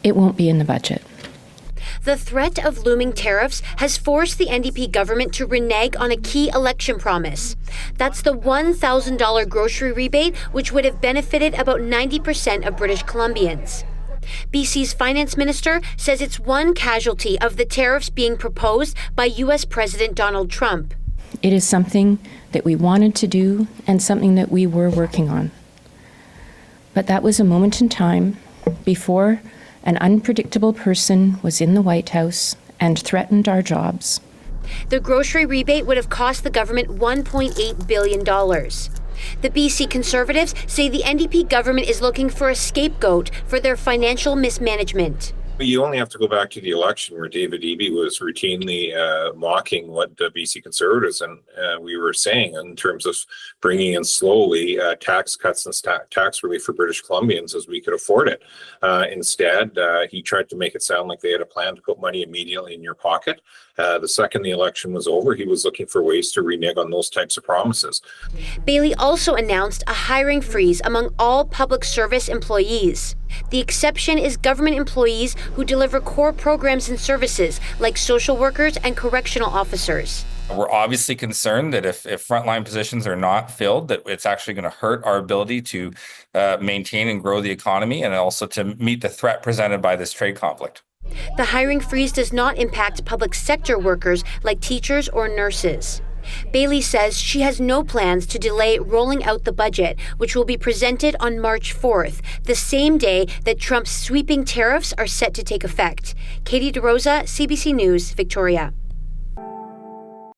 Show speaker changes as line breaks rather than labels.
It won't be in the budget.
The threat of looming tariffs has forced the NDP government to renege on a key election promise. That's the $1,000 grocery rebate, which would have benefited about 90% of British Columbians. BC's Finance Minister says it's one casualty of the tariffs being proposed by U.S. President Donald Trump.
It is something that we wanted to do and something that we were working on. But that was a moment in time before an unpredictable person was in the White House and threatened our jobs.
The grocery rebate would have cost the government $1.8 billion. The BC Conservatives say the NDP government is looking for a scapegoat for their financial mismanagement.
You only have to go back to the election where David Eby was routinely mocking what the BC Conservatives and we were saying in terms of bringing in slowly tax cuts and tax relief for British Columbians as we could afford it. Instead, he tried to make it sound like they had a plan to put money immediately in your pocket. The second the election was over, he was looking for ways to renege on those types of promises.
Bailey also announced a hiring freeze among all public service employees. The exception is government employees who deliver core programs and services like social workers and correctional officers.
We're obviously concerned that if frontline positions are not filled, that it's actually going to hurt our ability to maintain and grow the economy and also to meet the threat presented by this trade conflict.
The hiring freeze does not impact public sector workers like teachers or nurses. Bailey says she has no plans to delay rolling out the budget, which will be presented on March 4th, the same day that Trump's sweeping tariffs are set to take effect. Katie DeRosa, CBC News, Victoria.